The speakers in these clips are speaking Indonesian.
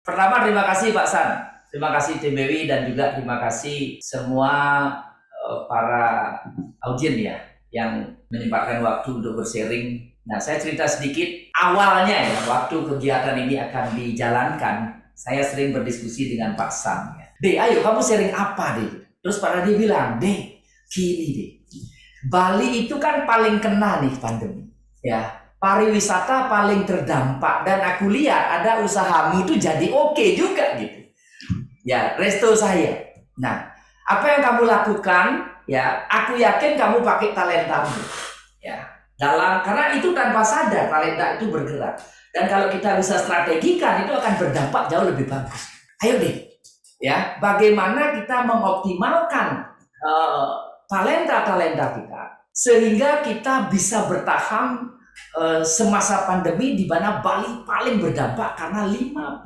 Pertama, terima kasih Pak San, terima kasih Tim Dewi, dan juga terima kasih semua para audien ya yang menyempatkan waktu untuk bersharing. Nah, saya cerita sedikit awalnya ya, waktu kegiatan ini akan dijalankan, saya sering berdiskusi dengan Pak San. Ya. Ayo kamu sharing apa deh? Terus Pak Radi bilang, gini deh, Bali itu kan paling kena nih pandemi, ya. Pariwisata paling terdampak, dan aku lihat ada usahamu itu jadi oke juga gitu. Ya, resto saya. Nah, apa yang kamu lakukan? Ya, aku yakin kamu pakai talentamu. Ya, karena itu tanpa sadar talenta itu bergerak. Dan kalau kita bisa strategikan itu akan berdampak jauh lebih bagus. Ayo deh, ya, bagaimana kita mengoptimalkan talenta-talenta kita sehingga kita bisa bertahan semasa pandemi, di mana Bali paling berdampak karena 52%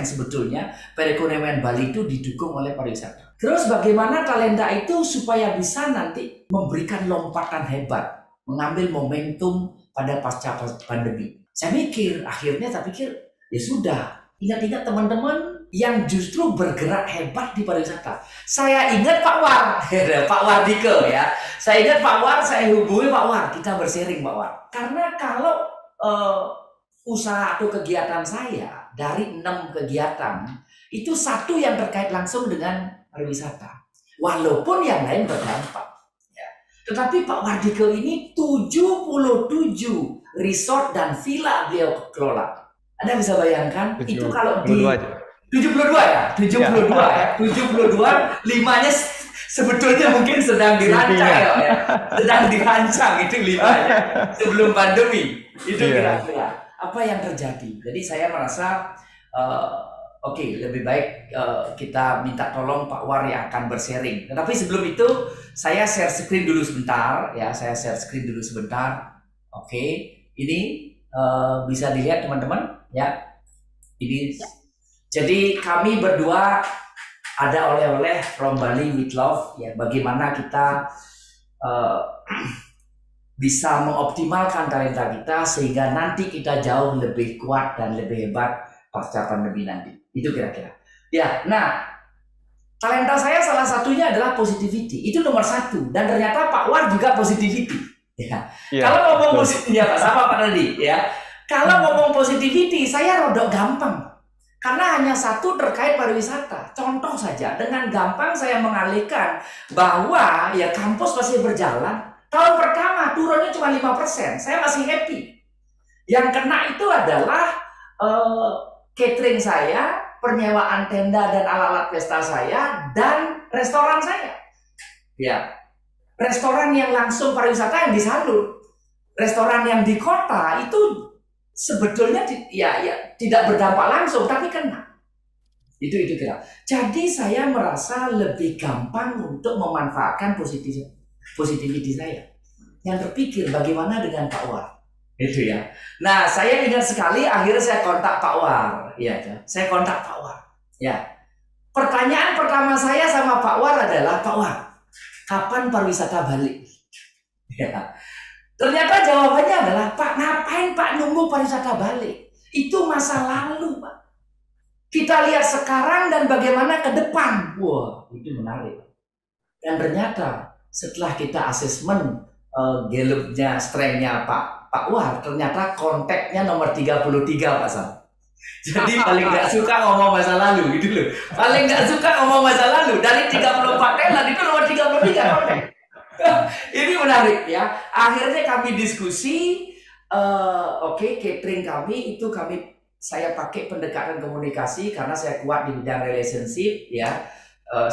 sebetulnya perekonomian Bali itu didukung oleh pariwisata. Terus bagaimana talenta itu supaya bisa nanti memberikan lompatan hebat, mengambil momentum pada pasca pandemi. Saya pikir ya sudah, ingat-ingat teman-teman yang justru bergerak hebat di pariwisata. Saya ingat Pak War, Pak Wardike ya. Saya ingat Pak War, saya hubungi Pak War, kita bersharing Pak War. Karena kalau usaha atau kegiatan saya dari 6 kegiatan itu satu yang terkait langsung dengan pariwisata, walaupun yang lain berdampak. Ya. Tetapi Pak Wardike ini 77 resort dan villa beliau kelola. Anda bisa bayangkan itu kalau di 72 ya, 72 ya, 72, 5-nya sebetulnya mungkin sedang dirancang ya, sedang dirancang itu 5-nya sebelum pandemi. Itu kira-kira apa yang terjadi. Jadi saya merasa oke, lebih baik kita minta tolong Pak War yang akan bersharing. Tetapi sebelum itu saya share screen dulu sebentar ya, Oke, ini bisa dilihat teman-teman ya. Ini jadi kami berdua ada oleh-oleh from Bali with Love ya, bagaimana kita bisa mengoptimalkan talenta kita sehingga nanti kita jauh lebih kuat dan lebih hebat pasca pandemi nanti. Itu kira-kira. Ya, nah talenta saya salah satunya adalah positivity. Itu nomor 1, dan ternyata Pak War juga positivity. Ya. Kalau ngomong positivity ya Pak, sama Pak Nadi ya. Kalau ngomong positivity saya rodok gampang. Karena hanya satu terkait pariwisata. Contoh saja, dengan gampang saya mengalihkan bahwa ya kampus masih berjalan. Tahun pertama turunnya cuma 5%. Saya masih happy. Yang kena itu adalah catering saya, penyewaan tenda dan alat-alat pesta saya, dan restoran saya. Ya, restoran yang langsung pariwisata yang disalur. Restoran yang di kota itu sebetulnya tidak berdampak langsung, tapi kena. Itu kira. Jadi saya merasa lebih gampang untuk memanfaatkan positivity saya. Yang terpikir bagaimana dengan Pak War. Itu ya. Nah, saya ingat sekali akhirnya saya kontak Pak War. Ya, saya kontak Pak War. Ya. Pertanyaan pertama saya sama Pak War adalah, Pak War, kapan pariwisata balik? Ya. Ternyata jawabannya adalah, Pak, ngapain Pak nunggu pariwisata balik? Itu masa lalu, Pak. Kita lihat sekarang dan bagaimana ke depan. Wah, itu menarik. Dan ternyata setelah kita asesmen Gallup-nya, strength-nya Pak War, ternyata kontaknya nomor 33, Pak Sam. Jadi paling gak suka ngomong masa lalu, gitu loh. Paling gak suka ngomong masa lalu. Dari 34 talent itu nomor 33 kontak. Ini menarik ya. Akhirnya kami diskusi, catering kami itu saya pakai pendekatan komunikasi karena saya kuat di bidang relationship ya.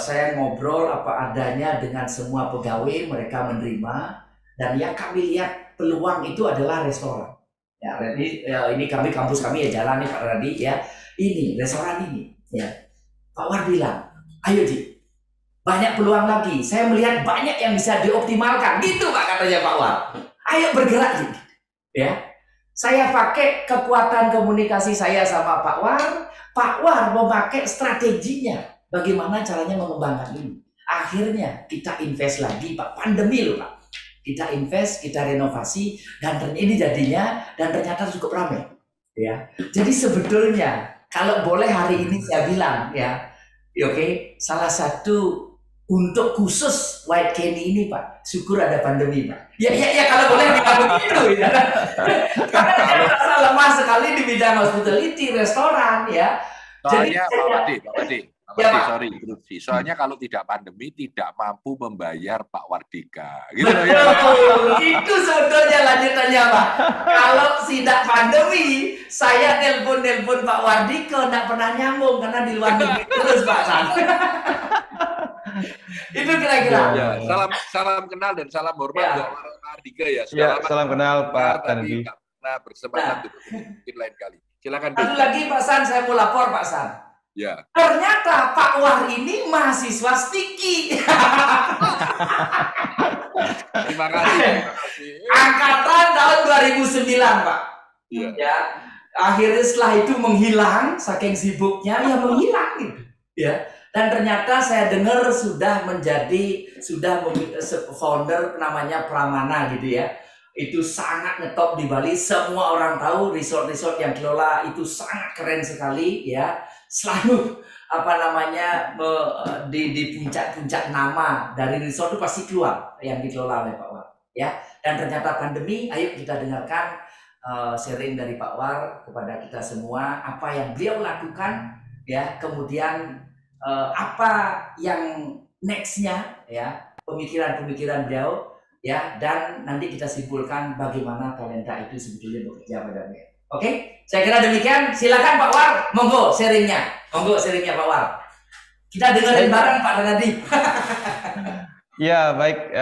Saya ngobrol apa adanya dengan semua pegawai, mereka menerima, dan yang kami lihat peluang itu adalah restoran. Ya, ini kampus kami ya jalan nih Pak Radi ya. Ini restoran ini ya. Pak War bilang, ayo Ji, banyak peluang lagi. Saya melihat banyak yang bisa dioptimalkan. Gitu Pak katanya Pak War. Ayo bergerak gitu. Ya. Saya pakai kekuatan komunikasi saya sama Pak War. Pak War memakai strateginya. Bagaimana caranya mengembangkan ini. Akhirnya kita invest lagi Pak. Pandemi loh Pak. Kita invest, kita renovasi, dan ini jadinya, dan ternyata cukup ramai. Ya. Jadi sebetulnya kalau boleh hari ini saya bilang ya, oke, salah satu untuk khusus White Candy ini Pak, syukur ada pandemi Pak. Ya kalau boleh bilang begitu ya. Karena saya Kalau merasa lemah sekali di bidang hospitality, restoran ya. Jadi soalnya Pak ya Wadi, Pak, sorry interupsi. Soalnya kalau tidak pandemi tidak mampu membayar Pak Wardika, gitu loh ya. betul, itu sebetulnya lanjutannya Pak. Kalau tidak pandemi, saya nelpon Pak Wardiko, nggak pernah nyambung karena di luar negeri terus Pak San. Itu kira-kira. Ya, salam kenal dan salam hormat buat Ya, Pak Wardika ya. Sudah Ya, lama salam kenal dengar Pak tapi Tanadi. nggak pernah berkesempatan nah, untuk mungkin lain kali. Silakan satu Gus. lagi Pak San, saya mau lapor Pak San. Ya. Ternyata Pak War ini mahasiswa Stiki. Terima kasih. Angkatan tahun 2009 Pak. Iya. Ya, akhirnya setelah itu menghilang, saking sibuknya ya menghilang gitu. Ya. Dan ternyata saya dengar sudah founder namanya Pramana gitu ya. Itu sangat ngetop di Bali. Semua orang tahu resort-resort yang kelola itu sangat keren sekali ya. Selalu di puncak-puncak nama dari resort itu pasti keluar yang dikelola oleh Pak War ya. Dan ternyata pandemi, ayo kita dengarkan sharing dari Pak War kepada kita semua apa yang beliau lakukan ya, kemudian apa yang nextnya ya, pemikiran-pemikiran beliau ya, dan nanti kita simpulkan bagaimana talenta itu sebetulnya bekerja pada beliau. Oke, saya kira demikian. Silakan Pak War, monggo sharingnya Pak War. Kita dengerin bareng Pak Tanadi. Ya, baik.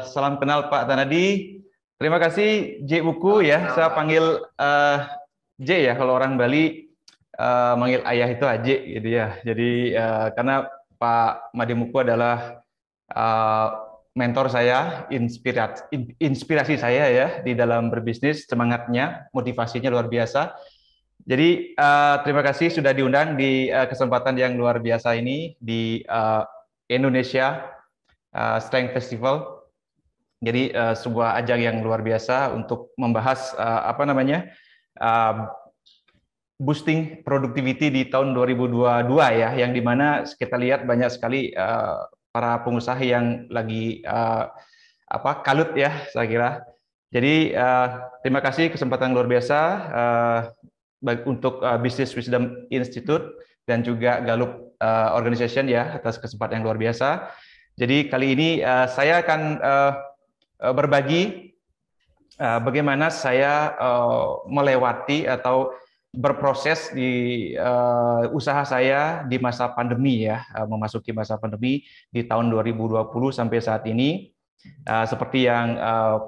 Salam kenal Pak Tanadi. Terima kasih J Buku ya. Saya panggil J ya. Kalau orang Bali manggil ayah itu Aj gitu ya. Jadi karena Pak Mademuku adalah mentor saya, inspirasi saya ya di dalam berbisnis, semangatnya, motivasinya luar biasa. Jadi terima kasih sudah diundang di kesempatan yang luar biasa ini di Indonesia Strength Festival. Jadi sebuah ajang yang luar biasa untuk membahas boosting productivity di tahun 2022 ya, yang dimana kita lihat banyak sekali para pengusaha yang lagi kalut ya, saya kira. Jadi terima kasih kesempatan luar biasa untuk Business Wisdom Institute dan juga Gallup Organization ya atas kesempatan yang luar biasa. Jadi kali ini saya akan berbagi bagaimana saya melewati atau berproses di usaha saya di masa pandemi ya, memasuki masa pandemi di tahun 2020 sampai saat ini. Seperti yang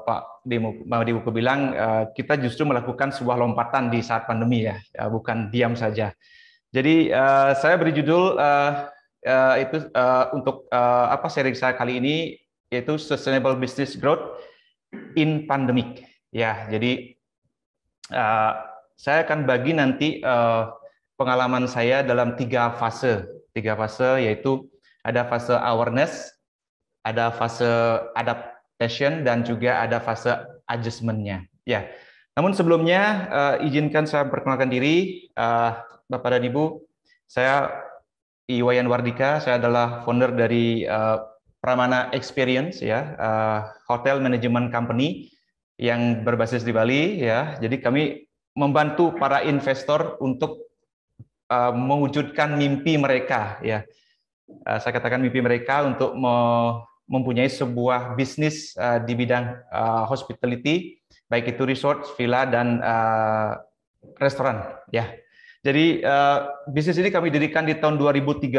Pak Demuku bilang, kita justru melakukan sebuah lompatan di saat pandemi ya, bukan diam saja. Jadi saya beri judul untuk sharing saya kali ini, yaitu Sustainable Business Growth in Pandemic. Ya, jadi saya akan bagi nanti pengalaman saya dalam tiga fase yaitu ada fase awareness, ada fase adaptation, dan juga ada fase adjustment-nya. Ya. Namun sebelumnya izinkan saya perkenalkan diri, Bapak dan Ibu. Saya Iwayan Wardika, saya adalah founder dari Pramana Experience ya, hotel management company yang berbasis di Bali ya. Jadi kami membantu para investor untuk mewujudkan mimpi mereka ya. Saya katakan mimpi mereka untuk mempunyai sebuah bisnis di bidang hospitality, baik itu resort, villa, dan restoran ya. Jadi bisnis ini kami dirikan di tahun 2013.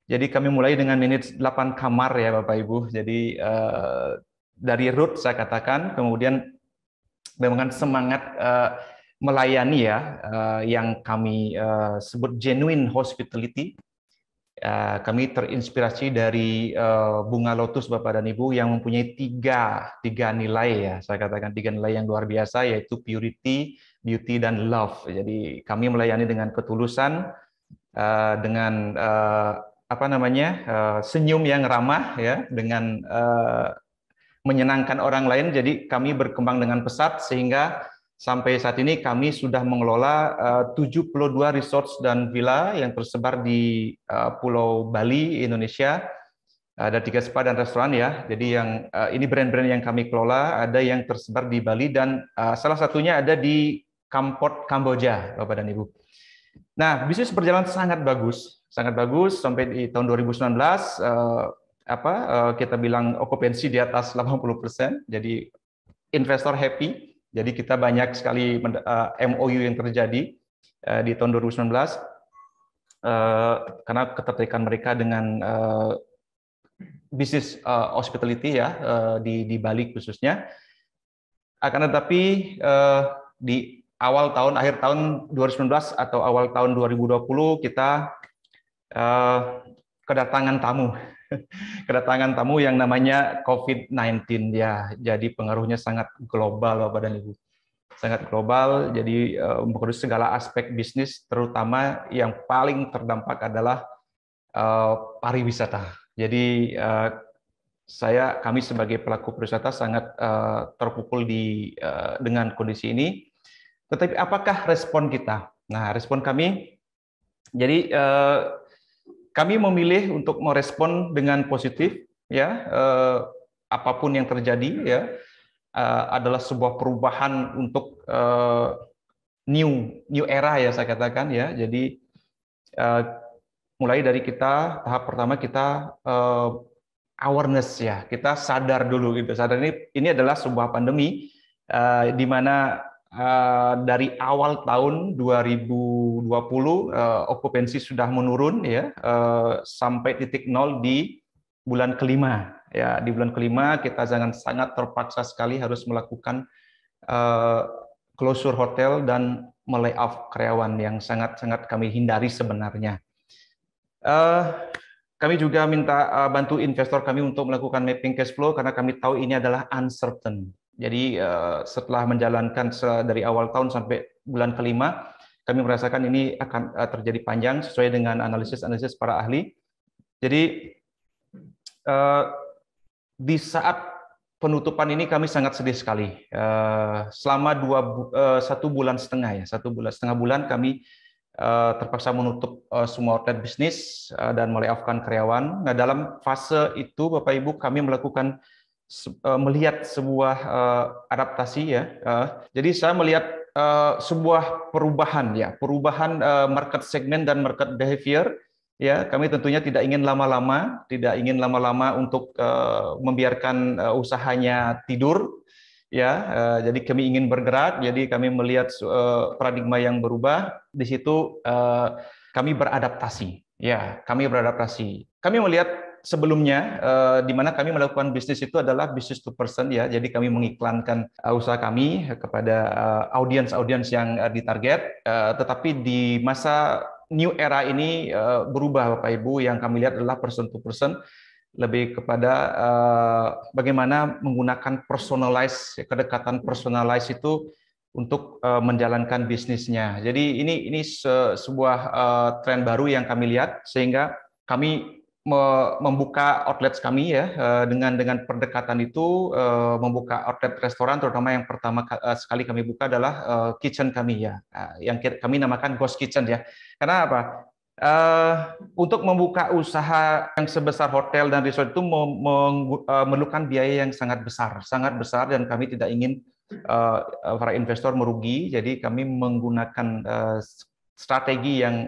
Jadi kami mulai dengan manage 8 kamar ya Bapak Ibu. Jadi dari root saya katakan, kemudian dengan semangat melayani ya, yang kami sebut genuine hospitality. Kami terinspirasi dari Bunga Lotus Bapak dan Ibu yang mempunyai tiga nilai ya, saya katakan tiga nilai yang luar biasa, yaitu purity, beauty, dan love. Jadi kami melayani dengan ketulusan, dengan senyum yang ramah ya, dengan menyenangkan orang lain. Jadi kami berkembang dengan pesat sehingga Sampai saat ini kami sudah mengelola 72 resort dan villa yang tersebar di Pulau Bali, Indonesia. Ada 3 spa dan restoran ya. Jadi yang ini brand-brand yang kami kelola, ada yang tersebar di Bali dan salah satunya ada di Kampot, Kamboja, Bapak dan Ibu. Nah, bisnis berjalan sangat bagus sampai di tahun 2019 kita bilang okupansi di atas 80%. Jadi investor happy. Jadi kita banyak sekali MOU yang terjadi di tahun 2019 karena ketertarikan mereka dengan bisnis hospitality ya di Bali khususnya. Akan tetapi di akhir tahun 2019 atau awal tahun 2020 kita kedatangan tamu yang namanya COVID-19 ya. Jadi pengaruhnya sangat global Bapak dan Ibu. Sangat global, jadi mempengaruhi segala aspek bisnis, terutama yang paling terdampak adalah pariwisata. Jadi kami sebagai pelaku pariwisata sangat terpukul dengan kondisi ini. Tetapi apakah respon kita? Nah, respon kami, jadi kami memilih untuk merespon dengan positif, ya apapun yang terjadi, ya adalah sebuah perubahan untuk new era ya saya katakan ya. Jadi mulai dari kita tahap pertama kita awareness ya, kita sadar dulu gitu. Sadar ini adalah sebuah pandemi di mana dari awal tahun 2020 okupansi sudah menurun ya sampai titik nol di bulan kelima ya. Di bulan kelima kita sangat terpaksa sekali harus melakukan closure hotel dan melay-off karyawan yang sangat kami hindari sebenarnya. Kami juga minta bantu investor kami untuk melakukan mapping cash flow karena kami tahu ini adalah uncertain. Jadi setelah menjalankan dari awal tahun sampai bulan kelima, kami merasakan ini akan terjadi panjang sesuai dengan analisis para ahli. Jadi di saat penutupan ini kami sangat sedih sekali. Selama 1,5 bulan kami terpaksa menutup semua outlet bisnis dan melay-off-kan karyawan. Nah, dalam fase itu Bapak Ibu kami melihat sebuah adaptasi ya. Jadi saya melihat sebuah perubahan market segment dan market behavior ya. Kami tentunya tidak ingin lama-lama untuk membiarkan usahanya tidur. Ya, jadi kami ingin bergerak. Jadi kami melihat paradigma yang berubah. Di situ kami beradaptasi. Ya, kami beradaptasi. Kami melihat sebelumnya di mana kami melakukan bisnis itu adalah business to person ya. Jadi kami mengiklankan usaha kami kepada audiens yang ditarget. Tetapi di masa new era ini berubah Bapak Ibu. Yang kami lihat adalah person to person. Lebih kepada bagaimana menggunakan kedekatan personalize itu untuk menjalankan bisnisnya. Jadi ini sebuah tren baru yang kami lihat sehingga kami membuka outlets kami ya dengan pendekatan itu membuka outlet restoran, terutama yang pertama sekali kami buka adalah kitchen kami ya, yang kami namakan ghost kitchen ya. Karena apa? Untuk membuka usaha yang sebesar hotel dan resort itu memerlukan biaya yang sangat besar dan kami tidak ingin para investor merugi. Jadi kami menggunakan strategi yang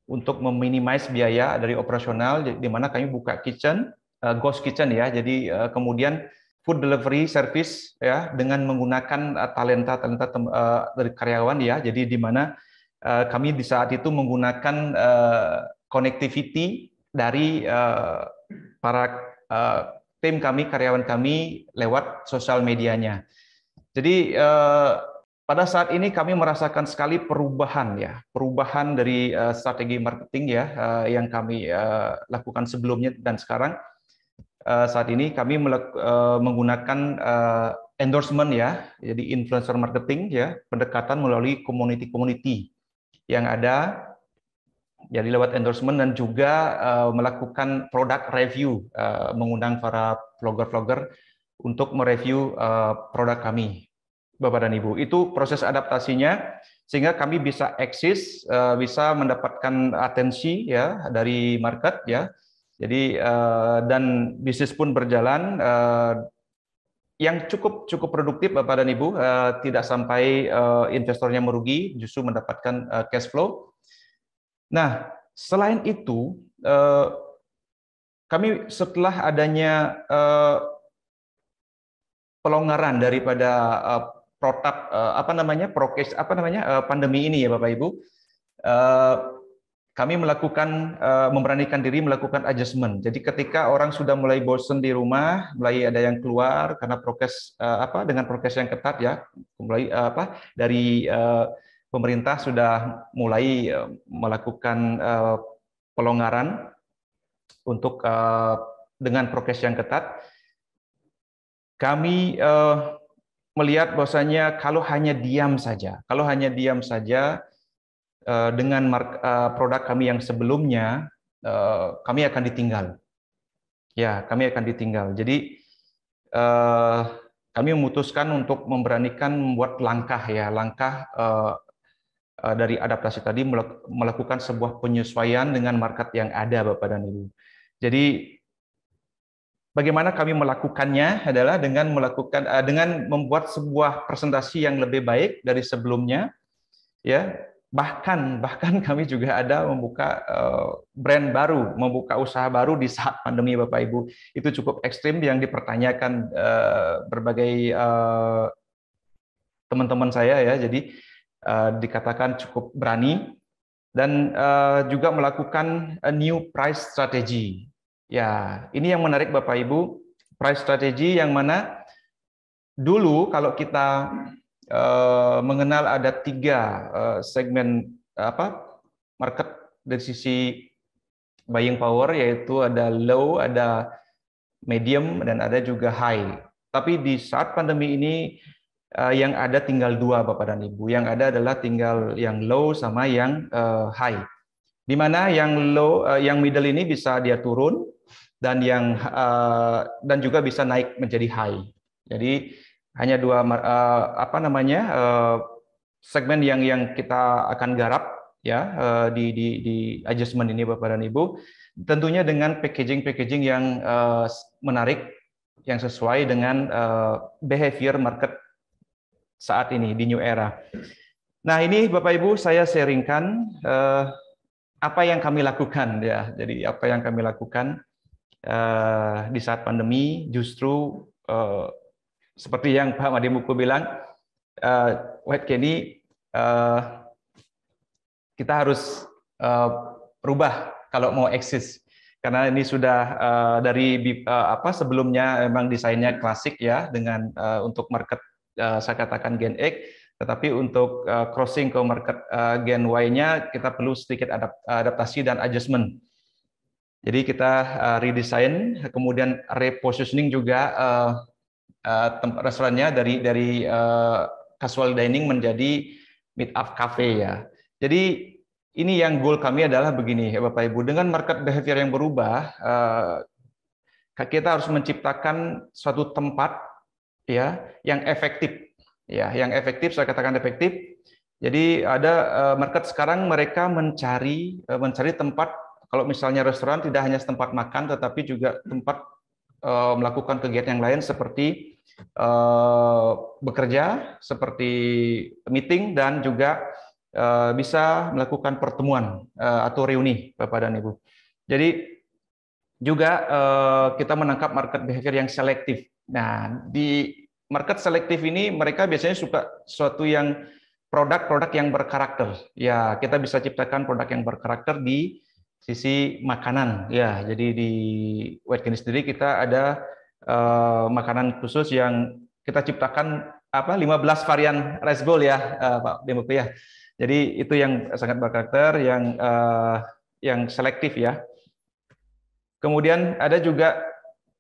untuk meminimais biaya dari operasional, di mana kami buka kitchen, ghost kitchen ya. Jadi kemudian food delivery service ya dengan menggunakan talenta dari karyawan ya. Jadi di mana kami di saat itu menggunakan connectivity dari para tim kami, karyawan kami lewat sosial medianya. Jadi pada saat ini kami merasakan sekali perubahan dari strategi marketing ya yang kami lakukan sebelumnya dan sekarang. Saat ini kami menggunakan endorsement ya, jadi influencer marketing ya, pendekatan melalui community yang ada, jadi lewat endorsement dan juga melakukan product review, mengundang para vlogger untuk mereview produk kami. Bapak dan Ibu. Itu proses adaptasinya sehingga kami bisa eksis, bisa mendapatkan atensi ya dari market ya. Jadi dan bisnis pun berjalan yang cukup produktif Bapak dan Ibu, tidak sampai investornya merugi, justru mendapatkan cash flow. Nah, selain itu kami setelah adanya pelonggaran daripada protap prokes pandemi ini ya Bapak Ibu, kami melakukan memberanikan diri melakukan adjustment. Jadi ketika orang sudah mulai bosen di rumah, mulai ada yang keluar karena prokes dengan prokes yang ketat ya, mulai dari pemerintah sudah mulai melakukan pelonggaran untuk dengan prokes yang ketat. Kami melihat bahwasanya kalau hanya diam saja dengan produk kami yang sebelumnya, kami akan ditinggal. Ya, kami akan ditinggal. Jadi kami memutuskan untuk memberanikan membuat langkah dari adaptasi tadi, melakukan sebuah penyesuaian dengan market yang ada, Bapak dan Ibu. Jadi bagaimana kami melakukannya adalah dengan membuat sebuah presentasi yang lebih baik dari sebelumnya, ya. Bahkan kami juga ada membuka brand baru, membuka usaha baru di saat pandemi, Bapak Ibu. Itu cukup ekstrim yang dipertanyakan berbagai teman-teman saya ya. Jadi dikatakan cukup berani dan juga melakukan a new price strategy. Ya, ini yang menarik Bapak Ibu, price strategy yang mana dulu kalau kita mengenal ada 3 segmen market dari sisi buying power, yaitu ada low, ada medium, dan ada juga high. Tapi di saat pandemi ini yang ada tinggal 2 Bapak dan Ibu. Yang ada adalah tinggal yang low sama yang high. Di mana yang low, yang middle ini bisa dia turun dan juga bisa naik menjadi high. Jadi hanya 2 segmen yang kita akan garap ya di adjustment ini Bapak dan Ibu. Tentunya dengan packaging yang menarik, yang sesuai dengan behavior market saat ini di new era. Nah, ini Bapak Ibu saya sharingkan apa yang kami lakukan ya. Jadi apa yang kami lakukan di saat pandemi, justru seperti yang Pak Mademuko bilang, White Kenny, kita harus berubah kalau mau eksis. Karena ini sudah dari sebelumnya memang desainnya klasik ya, dengan untuk market saya katakan Gen X, tetapi untuk crossing ke market Gen Y-nya kita perlu sedikit adaptasi dan adjustment. Jadi kita redesign, kemudian repositioning juga restorannya dari casual dining menjadi meet up cafe ya. Jadi ini yang goal kami adalah begini ya Bapak Ibu, dengan market behavior yang berubah, kita harus menciptakan suatu tempat ya yang efektif ya, yang efektif, saya katakan efektif. Jadi ada market sekarang mereka mencari tempat, kalau misalnya restoran tidak hanya tempat makan tetapi juga tempat melakukan kegiatan yang lain seperti bekerja, seperti meeting, dan juga bisa melakukan pertemuan atau reuni Bapak dan Ibu. Jadi juga kita menangkap market behavior yang selektif. Nah, di market selektif ini mereka biasanya suka suatu yang produk-produk yang berkarakter. Ya, kita bisa ciptakan produk yang berkarakter di sisi makanan. Ya, jadi di White Kenny sendiri kita ada makanan khusus yang kita ciptakan 15 varian rice bowl ya, Pak Demuko ya. Jadi itu yang sangat berkarakter, yang selektif ya. Kemudian ada juga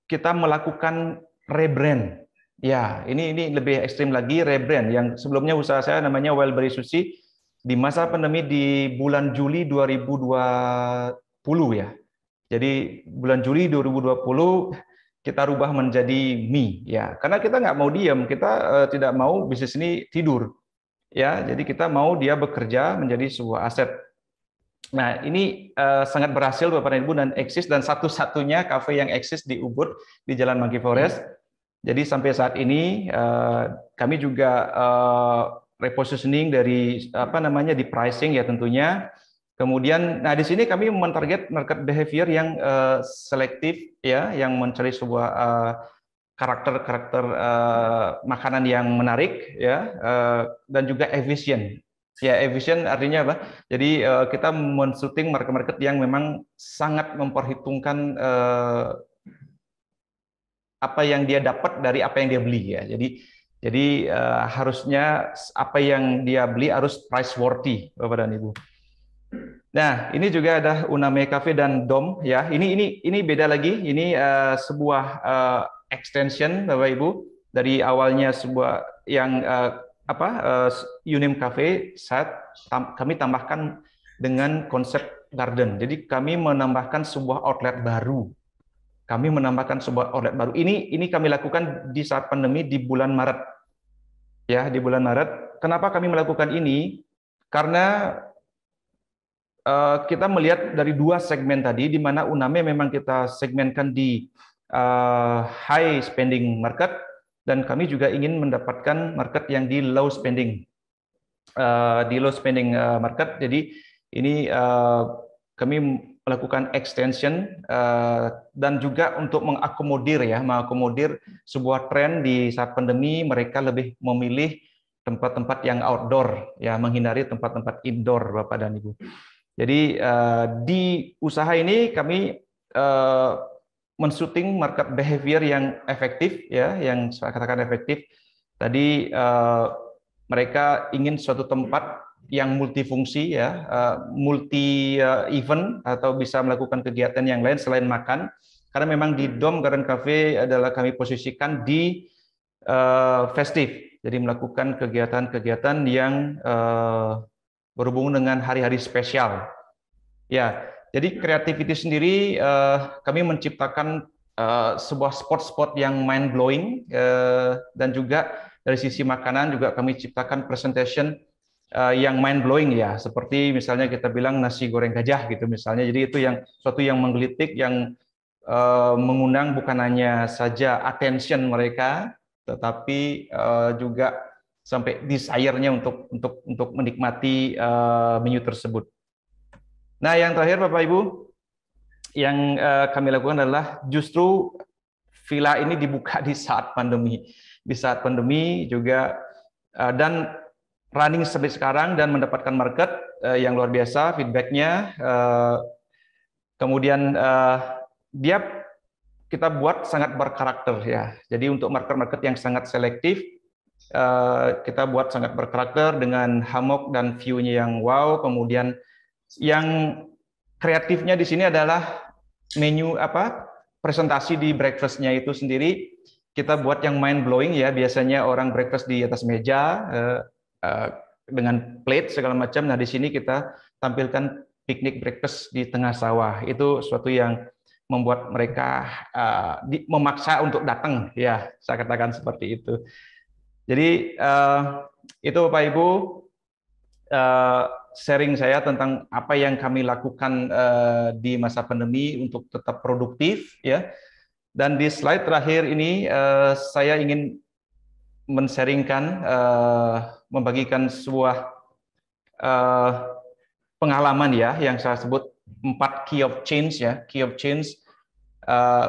kita melakukan rebrand. Ya, ini lebih ekstrim lagi, rebrand. Yang sebelumnya usaha saya namanya Wildberry Sushi. Di masa pandemi di bulan Juli 2020 ya. Jadi bulan Juli 2020 kita rubah menjadi mie, ya. Karena kita nggak mau diam, kita tidak mau bisnis ini tidur, ya. Jadi kita mau dia bekerja menjadi sebuah aset. Nah, ini sangat berhasil Bapak dan Ibu dan eksis, dan satu-satunya kafe yang eksis di Ubud di Jalan Monkey Forest. Jadi sampai saat ini kami juga repositioning dari apa namanya di pricing ya tentunya. Kemudian, nah di sini kami mentarget market behavior yang selektif ya, yang mencari sebuah karakter-karakter makanan yang menarik ya, dan juga efisien. Ya, efisien artinya apa? Jadi kita men-shooting market-market yang memang sangat memperhitungkan apa yang dia dapat dari apa yang dia beli ya. Jadi harusnya apa yang dia beli harus price worthy, Bapak dan Ibu. Nah, ini juga ada Uname Cafe dan Dom ya. Ini beda lagi. Ini sebuah extension Bapak Ibu, dari awalnya sebuah yang Unim Cafe, kami tambahkan dengan konsep garden. Jadi kami menambahkan sebuah outlet baru. Ini kami lakukan di saat pandemi di bulan Maret. Ya, di bulan Maret. Kenapa kami melakukan ini? Karena kita melihat dari dua segmen tadi, di mana Uname memang kita segmenkan di high spending market, dan kami juga ingin mendapatkan market yang di low spending, market. Jadi ini kami melakukan extension dan juga untuk mengakomodir sebuah tren di saat pandemi. Mereka lebih memilih tempat-tempat yang outdoor ya, menghindari tempat-tempat indoor Bapak dan Ibu. Jadi di usaha ini kami men-shooting market behavior yang efektif ya, yang saya katakan efektif. Tadi mereka ingin suatu tempat yang multifungsi ya, multi event atau bisa melakukan kegiatan yang lain selain makan. Karena memang di Dom Garden Cafe adalah kami posisikan di festif. Jadi melakukan kegiatan-kegiatan yang berhubungan dengan hari-hari spesial. Ya, jadi creativity sendiri kami menciptakan sebuah spot-spot yang mind blowing, dan juga dari sisi makanan juga kami ciptakan presentation yang mind blowing ya, seperti misalnya kita bilang nasi goreng gajah gitu misalnya. Jadi itu yang suatu yang menggelitik, yang mengundang bukan hanya saja attention mereka, tetapi juga sampai desire-nya untuk menikmati menu tersebut. Nah, yang terakhir Bapak Ibu, yang kami lakukan adalah justru villa ini dibuka di saat pandemi. Di saat pandemi juga, dan running sampai sekarang dan mendapatkan market yang luar biasa feedback-nya. Kemudian kita buat sangat berkarakter ya. Jadi untuk market-market yang sangat selektif, kita buat sangat berkarakter dengan hammock dan view-nya yang wow. Kemudian yang kreatifnya di sini adalah menu presentasi di breakfast-nya itu sendiri kita buat yang mind blowing ya. Biasanya orang breakfast di atas meja dengan plate segala macam. Nah, di sini kita tampilkan piknik breakfast di tengah sawah. Itu suatu yang membuat mereka memaksa untuk datang ya, saya katakan seperti itu. Jadi itu Bapak Ibu sharing saya tentang apa yang kami lakukan di masa pandemi untuk tetap produktif ya. Dan di slide terakhir ini saya ingin men-sharingkan, membagikan sebuah pengalaman ya, yang saya sebut 4 key of change ya,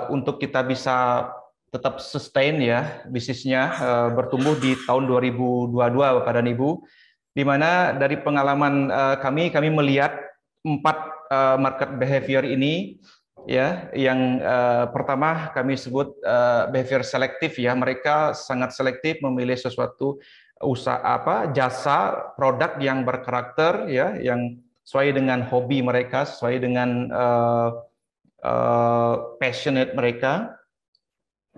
untuk kita bisa tetap sustain ya bisnisnya, bertumbuh di tahun 2022 Bapak dan Ibu, di mana dari pengalaman kami melihat 4 market behavior ini ya. Yang pertama kami sebut behavior selektif ya. Mereka sangat selektif memilih sesuatu jasa, produk yang berkarakter ya, yang sesuai dengan hobi mereka, sesuai dengan passionate mereka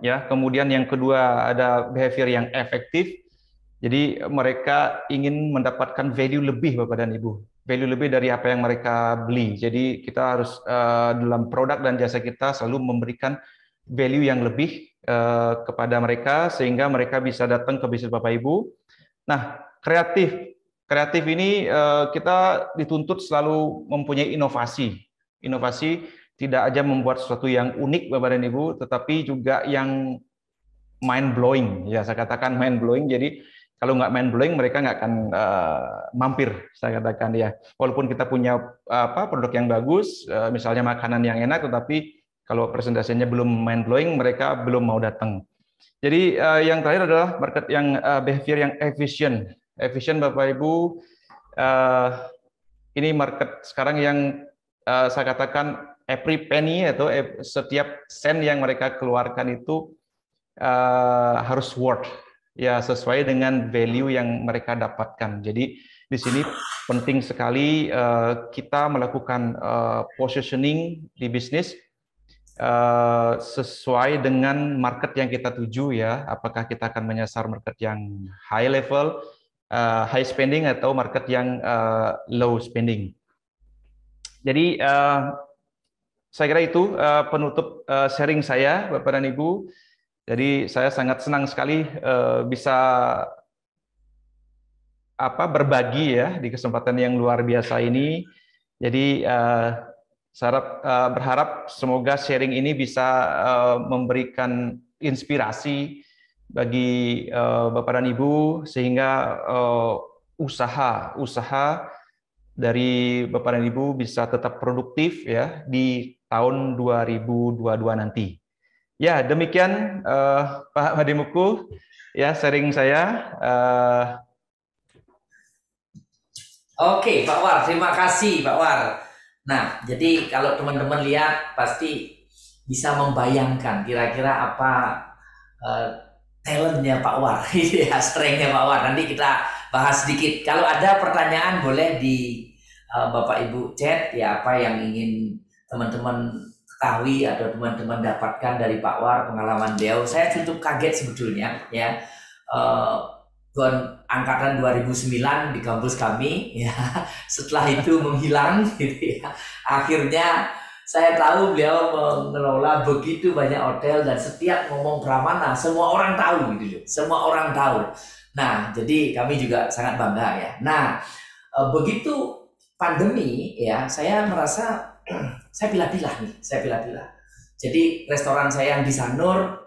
ya. Kemudian yang kedua ada behavior yang efektif. Jadi mereka ingin mendapatkan value lebih Bapak dan Ibu, value lebih dari apa yang mereka beli. Jadi kita harus dalam produk dan jasa kita selalu memberikan value yang lebih kepada mereka sehingga mereka bisa datang ke bisnis Bapak Ibu. Nah, kreatif ini kita dituntut selalu mempunyai inovasi. Inovasi tidak aja membuat sesuatu yang unik Bapak dan Ibu, tetapi juga yang mind blowing. Ya, saya katakan mind blowing. Jadi kalau nggak mind blowing, mereka nggak akan mampir. Saya katakan ya. Walaupun kita punya produk yang bagus, misalnya makanan yang enak, tetapi kalau presentasinya belum mind blowing, mereka belum mau datang. Jadi yang terakhir adalah market yang behavior yang efisien. Efisien Bapak Ibu, ini market sekarang yang saya katakan every penny atau setiap sen yang mereka keluarkan itu harus worth, ya sesuai dengan value yang mereka dapatkan. Jadi di sini penting sekali kita melakukan positioning di bisnis sesuai dengan market yang kita tuju ya. Apakah kita akan menyasar market yang high level, high spending atau market yang low spending. Jadi saya kira itu penutup sharing saya Bapak dan Ibu. Jadi saya sangat senang sekali bisa berbagi ya di kesempatan yang luar biasa ini. Jadi saya berharap semoga sharing ini bisa memberikan inspirasi bagi Bapak dan Ibu sehingga usaha dari Bapak dan Ibu bisa tetap produktif ya di tahun 2022 nanti. Ya, demikian Pak Madimuku ya sharing saya. Oke, Pak War, terima kasih Pak War. Nah, jadi kalau teman-teman lihat pasti bisa membayangkan kira-kira apa talentnya Pak War, ya, strength-nya Pak War. Nanti kita bahas sedikit. Kalau ada pertanyaan boleh di Bapak Ibu chat ya, apa yang ingin teman-teman ketahui atau teman-teman dapatkan dari Pak War, pengalaman beliau. Saya cukup kaget sebetulnya ya. Angkatan 2009 di kampus kami ya, setelah itu menghilang gitu ya. Akhirnya saya tahu beliau mengelola begitu banyak hotel dan setiap ngomong Pramana semua orang tahu gitu loh. Semua orang tahu. Nah, jadi kami juga sangat bangga ya. Nah, begitu pandemi ya, saya merasa saya pilah-pilah nih, saya pilah-pilah. Jadi restoran saya yang di Sanur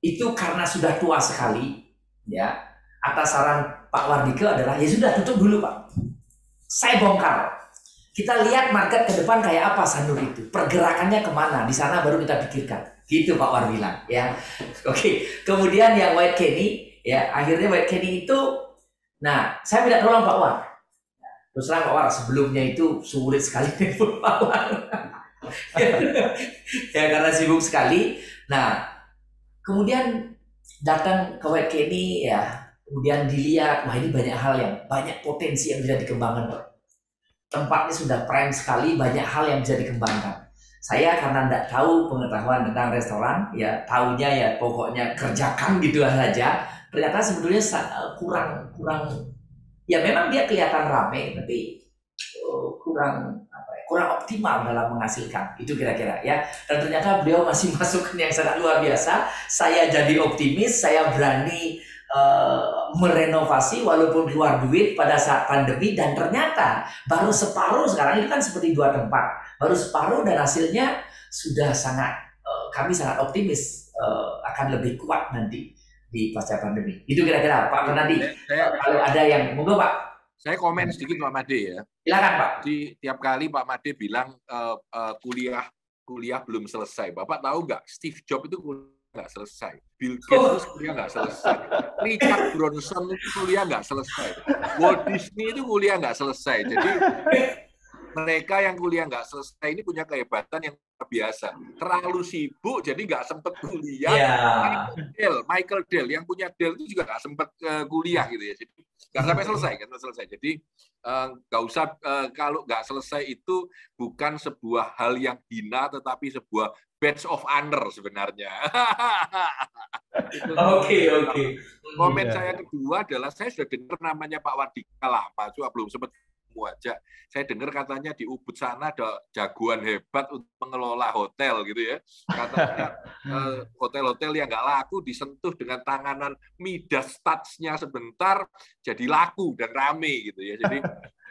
itu karena sudah tua sekali, ya. Atas saran Pak Wardike adalah ya sudah tutup dulu Pak. Saya bongkar. Kita lihat market ke depan kayak apa Sanur itu, pergerakannya kemana, di sana baru kita pikirkan. Gitu Pak War bilang, ya. Oke. Kemudian yang White Kenny, ya akhirnya White Kenny itu, nah saya minta tolong Pak War. Terus terang Pak War, sebelumnya itu sulit sekali telepon Pak War. Ya karena sibuk sekali. Nah, kemudian datang ke White Kenny ya, kemudian dilihat, wah ini banyak potensi yang bisa dikembangkan Pak. Tempatnya sudah prime sekali, banyak hal yang bisa dikembangkan. Saya karena tidak tahu pengetahuan tentang restoran, ya tahunya ya pokoknya kerjakan gitu saja. Ternyata sebetulnya kurang, ya memang dia kelihatan ramai, tapi kurang optimal dalam menghasilkan itu kira-kira ya. Dan ternyata beliau masih masukan yang sangat luar biasa. Saya jadi optimis, saya berani merenovasi walaupun keluar duit pada saat pandemi, dan ternyata baru separuh sekarang ini kan seperti 2 tempat, baru separuh dan hasilnya sudah sangat kami sangat optimis akan lebih kuat nanti di pasca pandemi. Itu kira-kira Pak Fernandi. Kalau ada yang monggo Pak. Saya komen sedikit Pak Made ya. Silakan Pak. Tiap kali Pak Made bilang kuliah belum selesai. Bapak tahu nggak Steve Jobs itu kuliah nggak selesai, Bill Gates kuliah nggak selesai, Richard Branson itu kuliah nggak selesai, Walt Disney itu kuliah nggak selesai. Jadi mereka yang kuliah nggak selesai ini punya kehebatan yang luar biasa. Terlalu sibuk jadi nggak sempat kuliah. Yeah. Michael Dell yang punya Dell itu juga nggak sempat kuliah gitu ya. Jadi nggak sampai selesai. Jadi nggak usah, kalau nggak selesai itu bukan sebuah hal yang hina, tetapi sebuah badge of honor sebenarnya. Oke. Komen saya kedua adalah saya sudah dengar namanya Pak Wardike lama, cuma belum sempat ketemu aja. Saya dengar katanya di Ubud sana ada jagoan hebat untuk mengelola hotel gitu ya. Katanya hotel-hotel yang nggak laku disentuh dengan tanganan Midas touch-nya sebentar jadi laku dan rame gitu ya. Jadi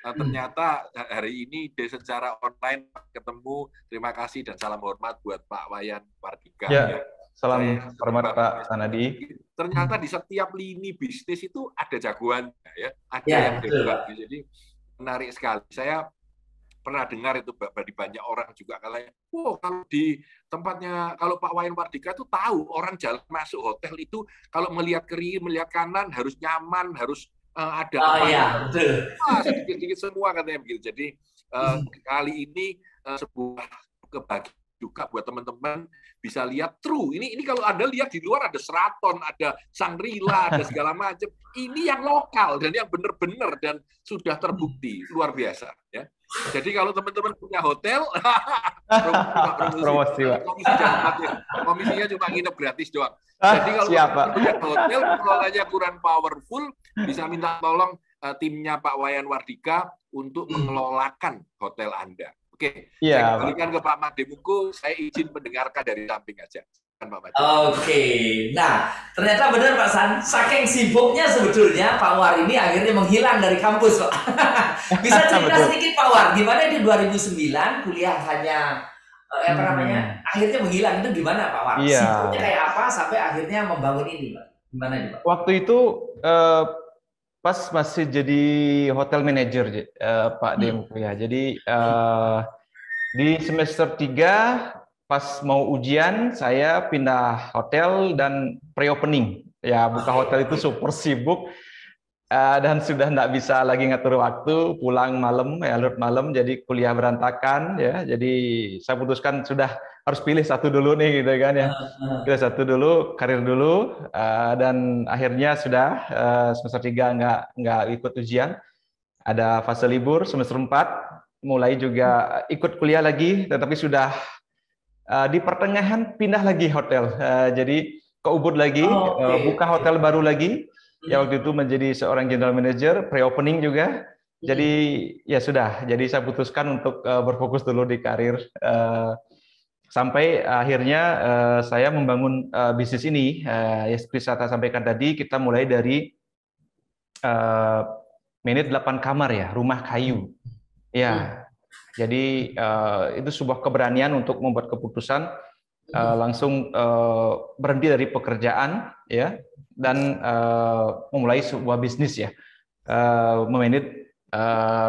ternyata hari ini secara online ketemu. Terima kasih dan salam hormat buat Pak Wayan Wardika. Ya. Salam hormat Pak Sanadi. Ternyata di setiap lini bisnis itu ada jagoannya ya, ada Ya, yang betul, hebat. Pak. Jadi menarik sekali. Saya pernah dengar itu dari banyak orang juga katanya, wow, kalau di tempatnya kalau Pak Wayan Wardika itu tahu orang jalan masuk hotel itu kalau melihat kiri, melihat kanan harus nyaman, harus ada Oh apa? iya, betul. Sedikit-sedikit semua katanya begitu. Jadi kali ini sebuah kebahagiaan juga buat teman-teman bisa lihat true. Ini kalau Anda lihat di luar ada Sheraton, ada Shangri-La, ada segala macam. Ini yang lokal dan yang benar-benar dan sudah terbukti luar biasa ya. Jadi kalau teman-teman punya hotel, promosi, Pak. Komisinya cuma nginep gratis doang. Jadi kalau teman-teman punya hotel, pengelolanya kurang powerful, bisa minta tolong timnya Pak Wayan Wardika untuk mengelolakan hotel Anda. Oke, ya, saya kembalikan ke Pak Made Muko, saya izin mendengarkan dari samping aja. Pak Made. Oke, nah ternyata benar Pak San, saking sibuknya sebetulnya Pak War ini akhirnya menghilang dari kampus, Pak. Bisa cerita sedikit Pak War, gimana di 2009 kuliah hanya akhirnya menghilang, itu gimana Pak War? Iya. Sibuknya kayak apa sampai akhirnya membangun ini, Pak? Gimana nih, Pak? Waktu itu pas masih jadi hotel manager, Pak Demko ya. Jadi di semester 3 pas mau ujian saya pindah hotel dan pre-opening. Ya, buka hotel itu super sibuk dan sudah nggak bisa lagi ngatur waktu, pulang malam, ya larut malam, jadi kuliah berantakan ya. Jadi saya putuskan sudah harus pilih satu dulu nih gitu kan ya. Pilih satu dulu, karir dulu, dan akhirnya sudah semester 3 nggak ikut ujian. Ada fase libur semester 4, mulai juga ikut kuliah lagi, tetapi sudah di pertengahan pindah lagi hotel. Jadi ke Ubud lagi, buka hotel baru lagi. Ya waktu itu menjadi seorang general manager, pre-opening juga. Jadi ya sudah, jadi saya putuskan untuk berfokus dulu di karir. Sampai akhirnya saya membangun bisnis ini. Ya seperti saya sampaikan tadi, kita mulai dari menit 8 kamar ya, rumah kayu. Ya, jadi itu sebuah keberanian untuk membuat keputusan langsung berhenti dari pekerjaan ya, dan memulai sebuah bisnis ya, memanage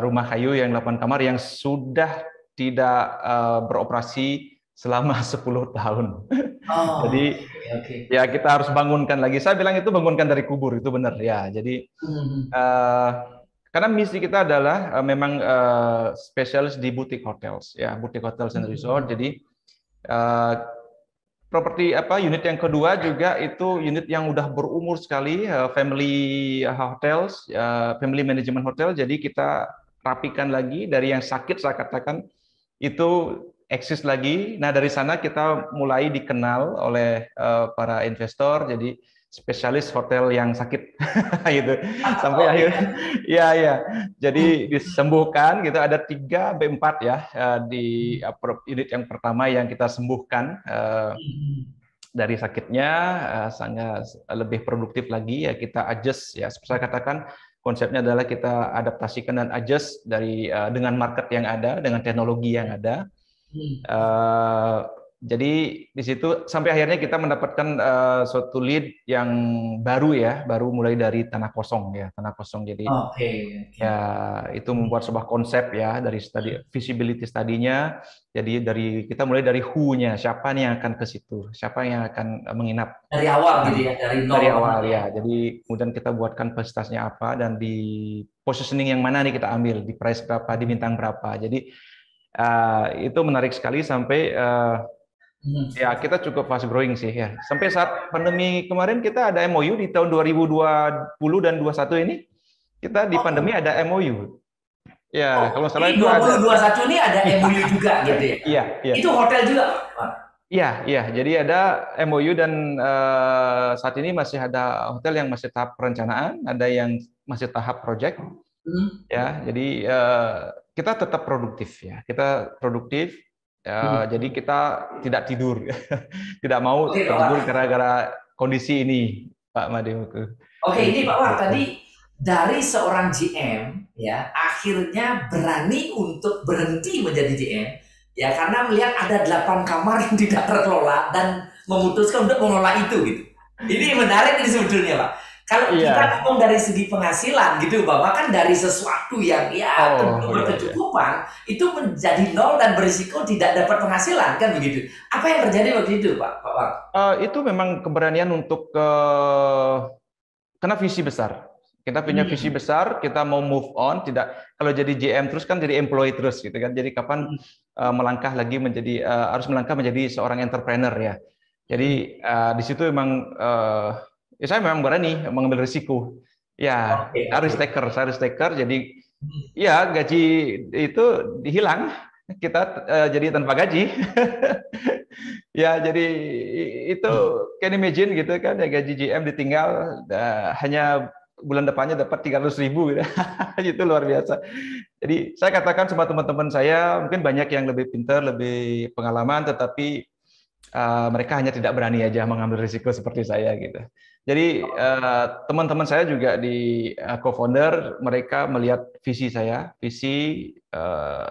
rumah kayu yang 8 kamar yang sudah tidak beroperasi selama 10 tahun. Jadi ya kita harus bangunkan lagi. Saya bilang itu bangunkan dari kubur, itu benar ya. Jadi karena misi kita adalah memang spesialis di boutique hotels ya, boutique hotels and resort. Jadi properti unit yang kedua juga itu unit yang udah berumur sekali, family hotels, family management hotel. Jadi kita rapikan lagi dari yang sakit, saya katakan itu eksis lagi. Nah dari sana kita mulai dikenal oleh para investor. Jadi spesialis hotel yang sakit gitu sampai akhirnya ya jadi disembuhkan gitu. Ada 3-4 ya di unit yang pertama yang kita sembuhkan dari sakitnya, sangat lebih produktif lagi ya, kita adjust ya. Seperti saya katakan, konsepnya adalah kita adaptasikan dan adjust dari dengan market yang ada, dengan teknologi yang ada. Jadi di situ sampai akhirnya kita mendapatkan suatu lead yang baru ya, baru mulai dari tanah kosong ya, tanah kosong. Jadi ya itu membuat sebuah konsep ya dari study, feasibility study-nya. Jadi kita mulai dari who-nya, siapa nih yang akan ke situ, siapa yang akan menginap dari awal gitu ya, dari awal ya. Jadi kemudian kita buatkan fasilitasnya apa dan di positioning yang mana nih kita ambil, di price berapa, di bintang berapa. Jadi itu menarik sekali sampai ya kita cukup fast growing sih ya. Sampai saat pandemi kemarin kita ada MOU di tahun 2020 dan 2021 ini. Kita di pandemi ada MOU. Ya, kalau salah itu 2021 ini ada MOU juga gitu ya. Iya. Itu hotel juga, Pak. Iya. Jadi ada MOU dan saat ini masih ada hotel yang masih tahap perencanaan, ada yang masih tahap project. Ya, jadi kita tetap produktif ya. Kita produktif. Jadi kita tidak tidur, tidak mau Oke, Pak tidur War. gara-gara kondisi ini, Pak Mademuku. Oke, Jadi ini Pak seperti War itu. tadi dari seorang GM ya akhirnya berani untuk berhenti menjadi GM ya karena melihat ada 8 kamar yang tidak terkelola dan memutuskan untuk mengelola itu gitu. Ini menarik ini sebetulnya Pak. Kalau kita Iya. ngomong dari segi penghasilan gitu bahwa kan dari sesuatu yang ya Oh, iya, iya. berkecukupan itu menjadi nol dan berisiko tidak dapat penghasilan kan begitu. Apa yang terjadi waktu itu Pak War? Itu memang keberanian untuk karena visi besar. Kita punya visi Hmm. besar, kita mau move on, tidak kalau jadi GM terus kan jadi employee terus gitu kan. Jadi kapan melangkah lagi menjadi harus melangkah menjadi seorang entrepreneur ya. Jadi di situ memang ya saya memang berani mengambil risiko. Ya, Oke, oke. saya risk taker. Jadi ya gaji itu hilang, kita jadi tanpa gaji. Ya, jadi itu can imagine gitu kan ya gaji GM ditinggal hanya bulan depannya dapat 300.000 gitu. Itu luar biasa. Jadi saya katakan sama teman-teman saya mungkin banyak yang lebih pintar, lebih pengalaman, tetapi mereka hanya tidak berani aja mengambil risiko seperti saya gitu. Jadi teman-teman saya juga di co-founder mereka melihat visi saya,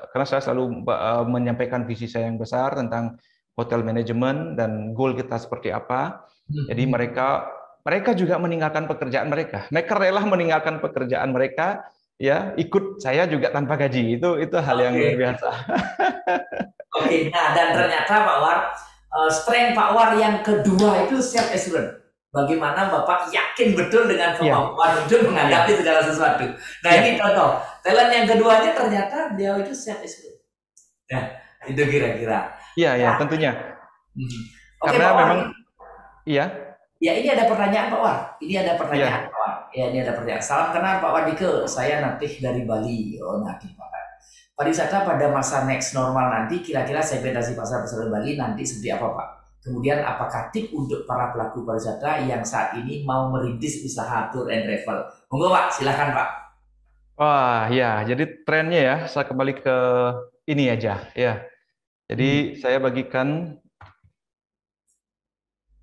karena saya selalu menyampaikan visi saya yang besar tentang hotel manajemen dan goal kita seperti apa. Jadi mereka juga meninggalkan pekerjaan mereka. Mereka rela meninggalkan pekerjaan mereka ya ikut saya juga tanpa gaji. Itu hal yang luar Oke. biasa. Oke, nah dan ternyata Pak War, strength Pak War yang kedua itu self assurance. Bagaimana Bapak yakin betul dengan Iya, kemampuan untuk menghadapi iya, segala sesuatu. Nah ini iya. contoh, talent yang keduanya ternyata dia itu self assurance. Nah, itu kira-kira. Iya, ya, Nah, tentunya. oke Karena Pak War, memang, iya, ya ini ada pertanyaan Pak War. Ini ada pertanyaan iya, Pak War. Ya ini ada pertanyaan. Salam kenal Pak Wadike, saya Natih dari Bali. Oh Natih Pak. Pariwisata pada masa next normal nanti kira-kira segmentasi pasar wisata Bali nanti seperti apa Pak? Kemudian apakah tip untuk para pelaku pariwisata yang saat ini mau merintis usaha tour and travel? Monggo Pak, silakan Pak. wah, ya. Jadi trennya ya, saya kembali ke ini aja, ya. Jadi Hmm. saya bagikan,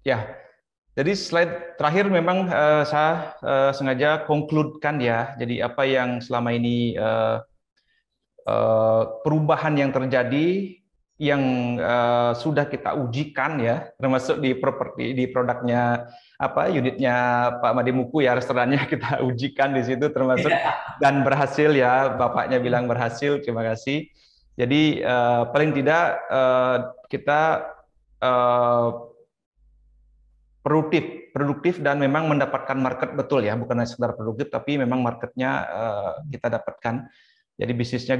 ya. Jadi slide terakhir memang saya sengaja conclude-kan ya. Jadi apa yang selama ini perubahan yang terjadi yang sudah kita ujikan ya, termasuk di properti di produknya apa unitnya Pak Mademuku ya restorannya kita ujikan di situ termasuk dan berhasil ya, bapaknya bilang berhasil, terima kasih. Jadi paling tidak kita eh, produktif dan memang mendapatkan market betul ya, bukan hanya sekedar produktif tapi memang marketnya kita dapatkan. Jadi bisnisnya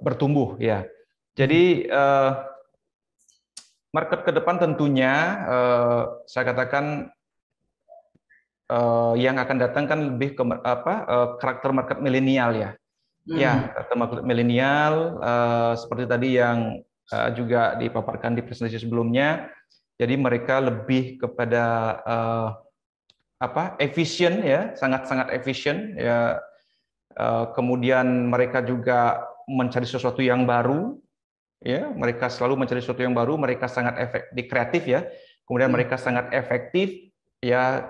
bertumbuh ya. Jadi market ke depan tentunya saya katakan yang akan datang kan lebih ke karakter market milenial ya. Ya, karakter market milenial seperti tadi yang juga dipaparkan di presentasi sebelumnya. Jadi mereka lebih kepada efisien ya, sangat-sangat efisien ya. Kemudian mereka juga mencari sesuatu yang baru, ya mereka selalu mencari sesuatu yang baru, mereka sangat kreatif ya, kemudian mereka sangat efektif ya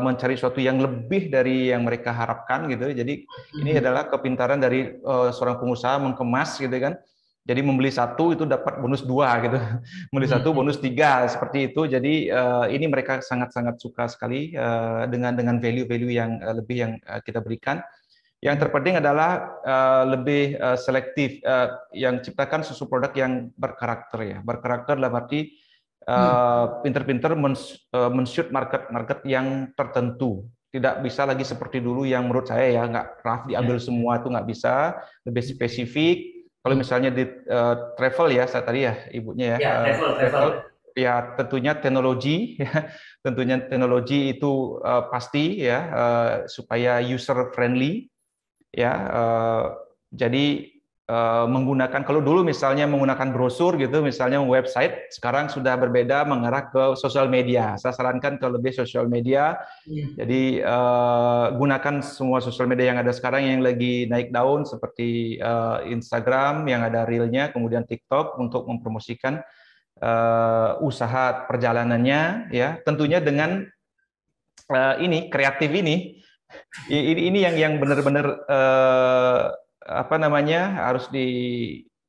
mencari sesuatu yang lebih dari yang mereka harapkan gitu. Jadi ini adalah kepintaran dari seorang pengusaha mengemas gitu kan. Jadi membeli satu itu dapat bonus dua gitu, membeli satu bonus tiga seperti itu. Jadi ini mereka sangat-sangat suka sekali dengan value-value yang lebih yang kita berikan. Yang terpenting adalah lebih selektif, yang ciptakan susu produk yang berkarakter ya. Berkarakter dalam arti pinter-pinter men-shoot market yang tertentu. Tidak bisa lagi seperti dulu yang menurut saya ya nggak rough diambil semua itu nggak bisa. Lebih spesifik. Kalau misalnya di travel ya, saya tadi ya ibunya ya Ya, travel. travel ya tentunya teknologi ya tentunya teknologi itu pasti ya supaya user friendly ya jadi menggunakan, kalau dulu misalnya menggunakan brosur gitu, misalnya website, sekarang sudah berbeda mengarah ke sosial media. Saya sarankan ke lebih sosial media. Jadi gunakan semua sosial media yang ada sekarang yang lagi naik daun seperti Instagram yang ada reel-nya, kemudian TikTok untuk mempromosikan usaha perjalanannya, ya tentunya dengan ini kreatif ini yang benar-benar apa namanya harus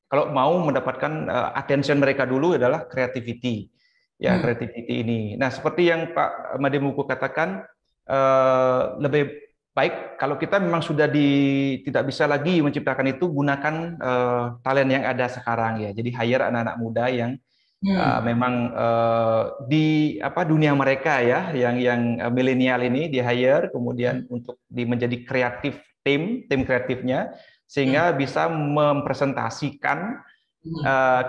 kalau mau mendapatkan attention mereka dulu adalah creativity, ya creativity ini. Nah seperti yang Pak Mademuku katakan, lebih baik kalau kita memang sudah tidak bisa lagi menciptakan itu, gunakan talent yang ada sekarang ya. Jadi hire anak-anak muda yang memang di dunia mereka ya, yang milenial ini di hire, kemudian untuk menjadi kreatif tim kreatifnya, sehingga bisa mempresentasikan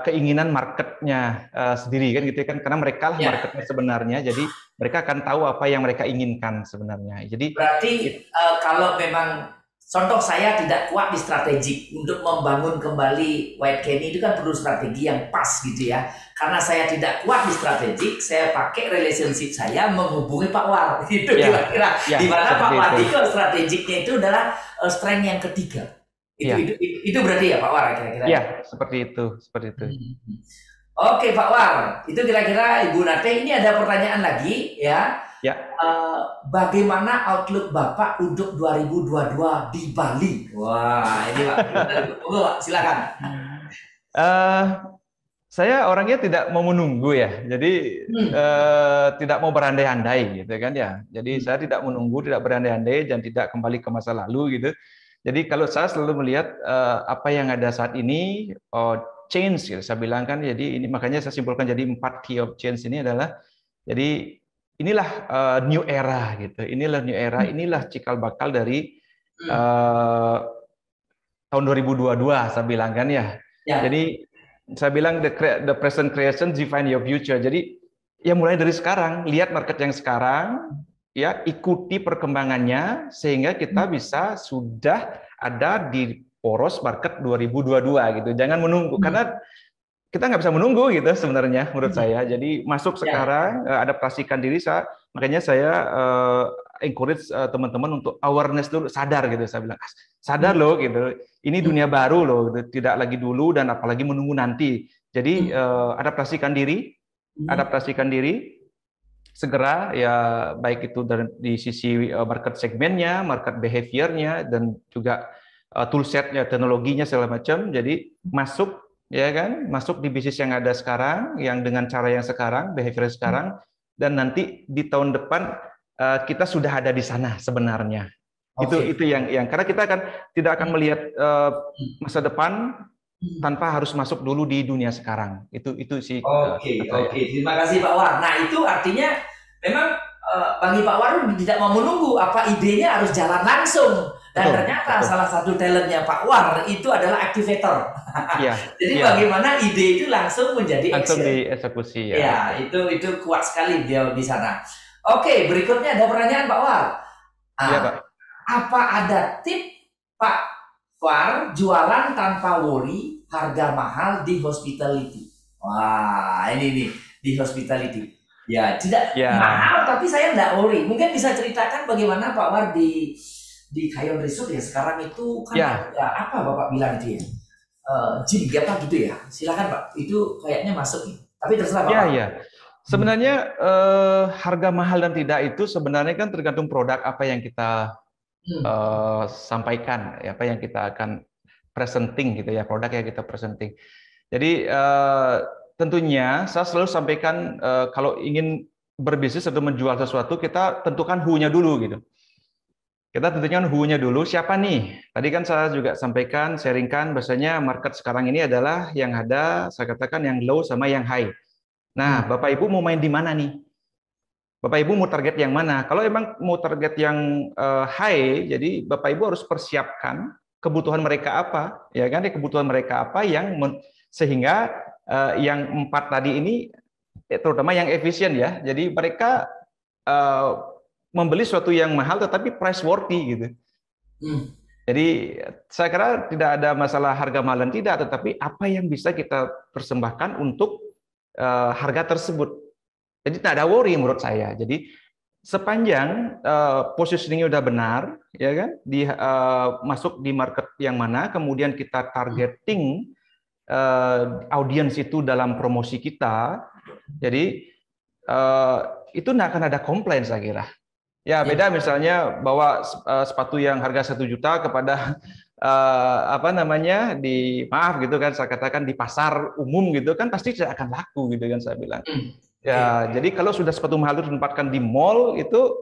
keinginan marketnya sendiri kan gitu kan, karena mereka lah marketnya sebenarnya, jadi mereka akan tahu apa yang mereka inginkan sebenarnya. Jadi berarti kalau memang contoh saya tidak kuat di strategik untuk membangun kembali White Candy, itu kan perlu strategi yang pas gitu ya. Karena saya tidak kuat di strategik, saya pakai relationship saya menghubungi Pak War. Itu kira-kira di mana Pak War itu strategiknya itu adalah strength yang ketiga. Itu berarti ya Pak War kira-kira. Iya, seperti itu. Oke Pak War, itu kira-kira Ibu Nate. Ini ada pertanyaan lagi ya. Bagaimana outlook Bapak untuk 2022 di Bali? Wah, ini Pak, silakan. Saya orangnya tidak mau menunggu ya, jadi tidak mau berandai-andai gitu kan ya. Jadi saya tidak menunggu, tidak berandai-andai, dan tidak kembali ke masa lalu gitu. Jadi kalau saya selalu melihat apa yang ada saat ini, change gitu, saya bilang kan. Jadi ini makanya saya simpulkan jadi 4 key of change ini adalah, jadi inilah new era gitu. Inilah new era, inilah cikal bakal dari tahun 2022 saya bilang kan ya. Jadi saya bilang the present creation define your future. Jadi ya mulai dari sekarang, lihat market yang sekarang, ya ikuti perkembangannya sehingga kita bisa sudah ada di poros market 2022 gitu. Jangan menunggu, karena kita nggak bisa menunggu gitu sebenarnya menurut saya. Jadi masuk sekarang, adaptasikan diri. Makanya saya encourage teman-teman untuk awareness dulu, sadar gitu. Saya bilang sadar loh gitu. Ini dunia baru loh, tidak lagi dulu dan apalagi menunggu nanti. Jadi adaptasikan diri segera ya, baik itu di sisi market segmennya, market behaviornya, dan juga toolsetnya, teknologinya segala macam. Jadi masuk di bisnis yang ada sekarang, yang dengan cara yang sekarang, behavior sekarang, dan nanti di tahun depan kita sudah ada di sana sebenarnya. Itu yang karena kita tidak akan melihat masa depan tanpa harus masuk dulu di dunia sekarang. Itu sih. Oke. Terima kasih Pak War. Nah itu artinya memang bagi Pak War tidak mau menunggu, apa idenya harus jalan langsung. Dan ternyata salah satu talentnya Pak War itu adalah activator. Jadi bagaimana ide itu langsung menjadi langsung dieksekusi. Ya, itu kuat sekali dia di sana. Oke, berikutnya ada pertanyaan Pak War. Pak. Apa ada tip Pak War jualan tanpa worry harga mahal di hospitality? Wah, ini nih di hospitality. Ya, tidak mahal tapi saya nggak worry. Mungkin bisa ceritakan bagaimana Pak War di Kayon Resort ya sekarang itu kan apa Bapak bilang itu ya? Gym apa gitu ya? Silakan Pak. Itu kayaknya masuk nih. Tapi terserah Bapak. Iya. Sebenarnya harga mahal dan tidak itu sebenarnya kan tergantung produk apa yang kita sampaikan, apa yang kita akan presenting gitu ya, produk yang kita presenting. Jadi tentunya saya selalu sampaikan kalau ingin berbisnis atau menjual sesuatu, kita tentukan who-nya dulu gitu. Kita tentukan who-nya dulu, siapa nih? Tadi kan saya juga sampaikan, sharingkan bahwasanya market sekarang ini adalah yang ada, saya katakan yang low sama yang high. Nah, Bapak Ibu mau main di mana nih? Bapak Ibu mau target yang mana? Kalau emang mau target yang high, jadi Bapak Ibu harus persiapkan kebutuhan mereka apa, ya kan? Kebutuhan mereka apa yang sehingga yang 4 tadi ini, terutama yang efisien ya. Jadi mereka membeli sesuatu yang mahal tetapi price worthy gitu. Jadi saya kira tidak ada masalah harga mahal dan tidak, tetapi apa yang bisa kita persembahkan untuk harga tersebut. Jadi tidak ada worry menurut saya. Jadi sepanjang positioning udah benar, ya kan, masuk di market yang mana, kemudian kita targeting audiens itu dalam promosi kita, jadi itu nggak akan ada komplain saya kira. Ya beda misalnya bawa sepatu yang harga 1 juta kepada apa namanya maaf gitu kan, saya katakan di pasar umum gitu kan, pasti tidak akan laku gitu kan saya bilang. Ya jadi kalau sudah sepatu mahal itu ditempatkan di mall, itu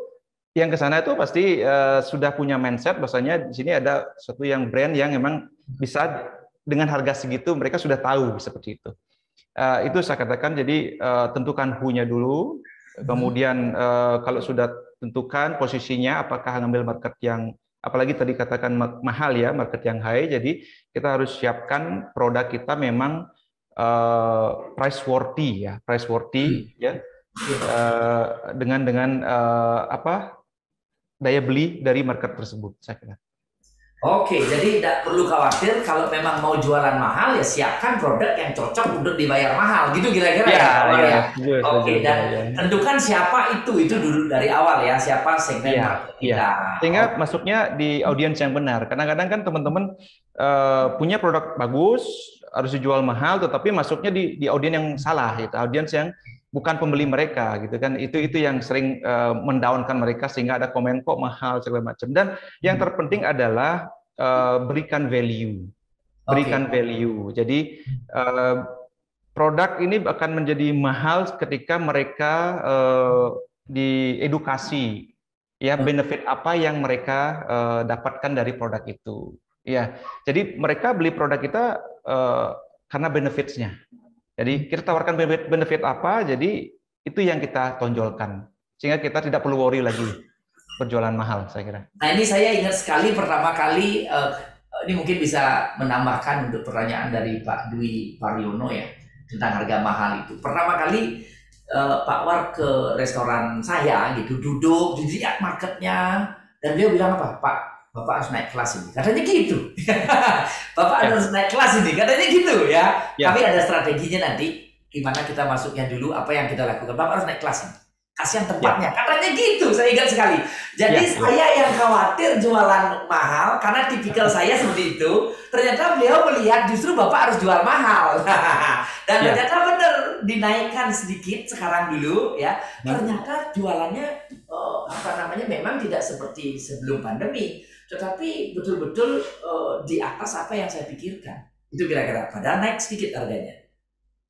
yang ke sana itu pasti sudah punya mindset bahwasanya di sini ada suatu yang brand yang memang bisa dengan harga segitu, mereka sudah tahu seperti itu. Itu saya katakan, jadi tentukan who-nya dulu, kemudian kalau sudah tentukan posisinya, apakah ngambil market yang, apalagi tadi katakan mahal ya, market yang high, jadi kita harus siapkan produk kita memang price worthy ya, dengan apa daya beli dari market tersebut, saya kira. Oke, jadi tidak perlu khawatir kalau memang mau jualan mahal, ya siapkan produk yang cocok untuk dibayar mahal, gitu kira-kira ya. Oke, dan tentukan siapa itu dulu dari awal ya, siapa segmen market kita. Sehingga masuknya di audiens yang benar. Kadang-kadang kan teman-teman punya produk bagus, harus dijual mahal, tetapi masuknya di audiens yang salah, gitu. Audiens yang bukan pembeli mereka, gitu kan. Itu yang sering mendownkan mereka, sehingga ada komen kok mahal segala macam. Dan yang terpenting adalah berikan value. Jadi produk ini akan menjadi mahal ketika mereka diedukasi, ya, benefit apa yang mereka dapatkan dari produk itu. Ya, jadi mereka beli produk kita karena benefits-nya. Jadi kita tawarkan benefit apa, jadi itu yang kita tonjolkan, sehingga kita tidak perlu worry lagi berjualan mahal, saya kira. Nah, ini saya ingat sekali pertama kali, ini mungkin bisa menambahkan untuk pertanyaan dari Pak Dwi Pariono ya, tentang harga mahal itu. Pertama kali Pak War ke restoran saya gitu, duduk, dilihat marketnya, dan dia bilang apa? Pak, Bapak harus naik kelas ini, katanya gitu. Bapak harus naik kelas ini, katanya gitu ya. Tapi ada strateginya nanti, gimana kita masuknya dulu, apa yang kita lakukan. Bapak harus naik kelas ini, kasihan tempatnya, katanya gitu. Saya ingat sekali. Jadi saya yang khawatir jualan mahal, karena tipikal saya seperti itu. Ternyata beliau melihat justru Bapak harus jual mahal. Dan ternyata benar, dinaikkan sedikit sekarang dulu ya. Ternyata jualannya memang tidak seperti sebelum pandemi, tetapi betul-betul di atas apa yang saya pikirkan. Itu kira-kira, padahal naik sedikit harganya.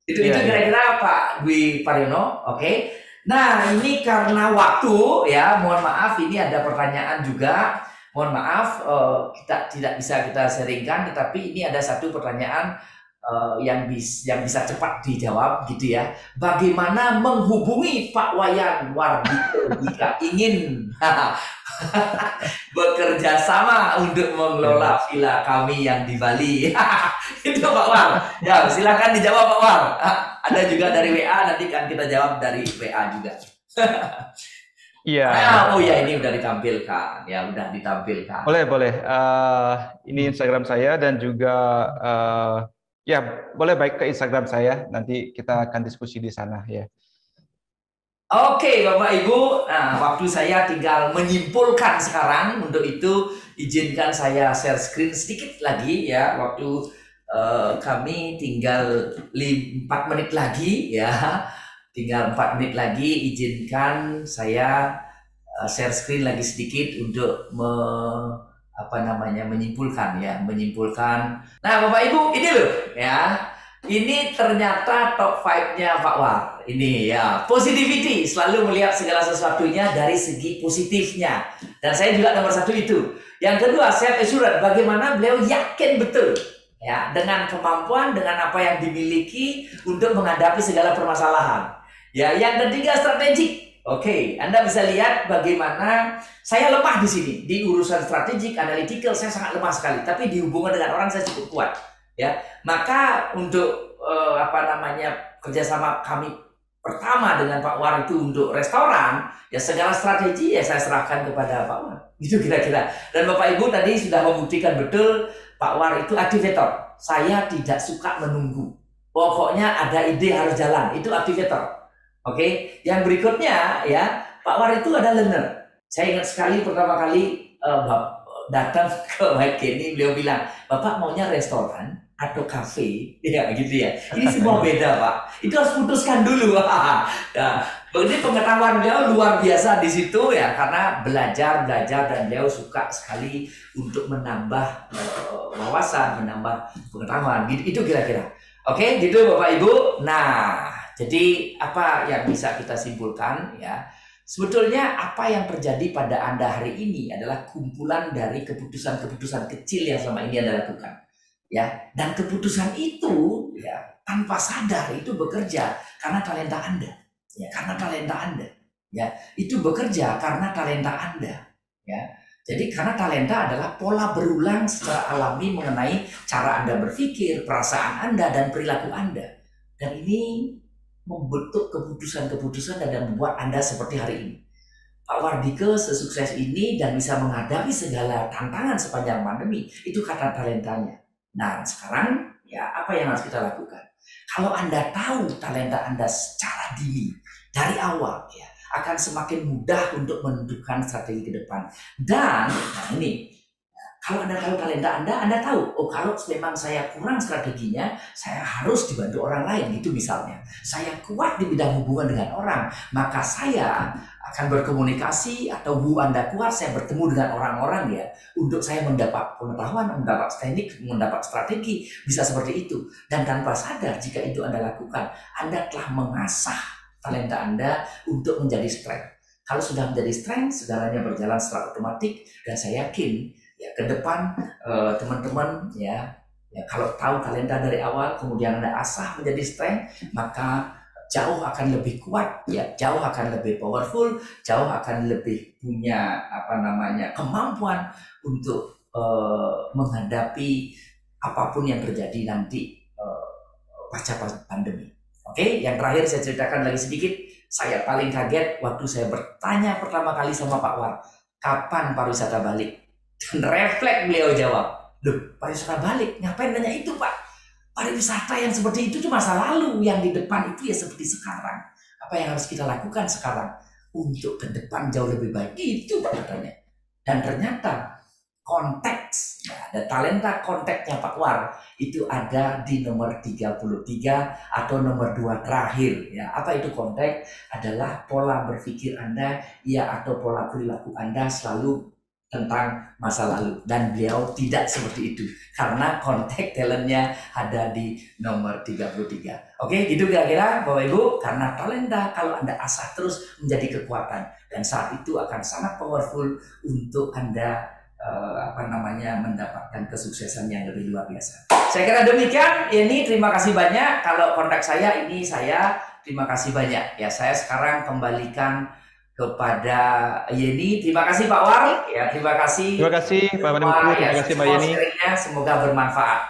Itu kira-kira Pak Dwi Pariono. Oke. Nah, ini karena waktu ya, mohon maaf, ini ada pertanyaan juga. Mohon maaf, kita tidak bisa kita sharingkan, tetapi ini ada satu pertanyaan yang bisa cepat dijawab gitu ya. Bagaimana menghubungi Pak Wayan Wardito jika ingin bekerja sama untuk mengelola villa kami yang di Bali? Itu Pak War. Ya, silakan dijawab Pak War. Ada juga dari WA, nanti kan kita jawab dari WA juga. Iya. Oh ya, ini udah ditampilkan. Ya, udah ditampilkan. Boleh. Ini Instagram saya dan juga ya, boleh baik ke Instagram saya, nanti kita akan diskusi di sana ya. Oke, Bapak Ibu, nah waktu saya tinggal menyimpulkan sekarang. Untuk itu izinkan saya share screen sedikit lagi ya. Waktu kami tinggal 4 menit lagi ya. Tinggal 4 menit lagi, izinkan saya share screen lagi sedikit untuk menyimpulkan ya, Nah, Bapak Ibu, ini loh ya. Ini ternyata top 5-nya Pak War. Ini ya, positivity, selalu melihat segala sesuatunya dari segi positifnya. Dan saya juga nomor 1 itu. Yang kedua, self assurance, bagaimana beliau yakin betul ya dengan kemampuan, dengan apa yang dimiliki untuk menghadapi segala permasalahan. Ya, yang ketiga, strategik. Oke, Anda bisa lihat bagaimana saya lemah di sini di urusan strategik, analytical, saya sangat lemah sekali. Tapi di hubungan dengan orang saya cukup kuat. Ya, maka untuk kerjasama kami pertama dengan Pak War itu untuk restoran, ya segala strategi ya saya serahkan kepada Pak War. Itu kira-kira. Dan Bapak Ibu tadi sudah membuktikan betul Pak War itu aktivator. Saya tidak suka menunggu. Pokoknya ada ide harus jalan. Itu aktivator. Oke. Yang berikutnya ya, Pak War itu ada learner. Saya ingat sekali pertama kali datang ke White Kenny, beliau bilang, Bapak maunya restoran atau kafe, ya gitu ya. Ini semua beda Pak. Itu harus putuskan dulu. Nah, jadi pengetahuan beliau luar biasa di situ ya, karena belajar dan beliau suka sekali untuk menambah wawasan, menambah pengetahuan. Itu kira-kira. Oke, gitu Bapak Ibu. Nah, jadi apa yang bisa kita simpulkan ya? Sebetulnya apa yang terjadi pada Anda hari ini adalah kumpulan dari keputusan-keputusan kecil yang selama ini Anda lakukan. Ya, dan keputusan itu ya tanpa sadar itu bekerja karena talenta Anda. Ya, karena talenta Anda. Ya, itu bekerja karena talenta Anda. Ya. Jadi karena talenta adalah pola berulang secara alami mengenai cara Anda berpikir, perasaan Anda dan perilaku Anda. Dan ini membentuk keputusan-keputusan dan membuat Anda seperti hari ini. Pak Wardike sesukses ini dan bisa menghadapi segala tantangan sepanjang pandemi itu karena talentanya. Nah sekarang ya apa yang harus kita lakukan? Kalau Anda tahu talenta Anda secara dini dari awal ya akan semakin mudah untuk menentukan strategi ke depan. Dan nah ini kalau Anda tahu talenta Anda tahu, oh kalau memang saya kurang strateginya, saya harus dibantu orang lain gitu misalnya. Saya kuat di bidang hubungan dengan orang, maka saya akan berkomunikasi atau Anda kuat, saya bertemu dengan orang-orang ya, untuk saya mendapat pengetahuan, mendapat teknik, mendapat strategi, bisa seperti itu. Dan tanpa sadar jika itu Anda lakukan, Anda telah mengasah talenta Anda untuk menjadi strength. Kalau sudah menjadi strength, segalanya berjalan secara otomatis dan saya yakin ya ke depan teman-teman ya kalau tahu talenta dari awal kemudian Anda asah menjadi strength, maka jauh akan lebih kuat ya, jauh akan lebih powerful, jauh akan lebih punya kemampuan untuk menghadapi apapun yang terjadi nanti pasca pandemi. Oke, yang terakhir saya ceritakan lagi sedikit. Saya paling kaget waktu saya bertanya pertama kali sama Pak War, kapan pariwisata balik? Dan refleks beliau jawab, loh pariwisata balik? Ngapain nanya itu Pak? Pariwisata yang seperti itu masa lalu, yang di depan itu ya seperti sekarang. Apa yang harus kita lakukan sekarang untuk ke depan jauh lebih baik? Itu Pak katanya. Dan ternyata konteks, ya, ada talenta konteksnya Pak War itu ada di nomor 33 atau nomor 2 terakhir. Ya, apa itu konteks? Adalah pola berpikir Anda, ya atau pola perilaku Anda selalu tentang masa lalu, dan beliau tidak seperti itu karena konteks talentnya ada di nomor 33. Oke, gitu kira-kira Bapak Ibu, karena talenta kalau Anda asah terus menjadi kekuatan dan saat itu akan sangat powerful untuk Anda mendapatkan kesuksesan yang lebih luar biasa. Saya kira demikian. Ini terima kasih banyak. Kalau konteks saya ini saya terima kasih banyak. Ya, saya sekarang kembalikan kepada Yeni. Terima kasih Pak War. Ya, terima kasih. Terima kasih Pak Manimuku. Terima kasih Mbak Yeni. Semoga bermanfaat.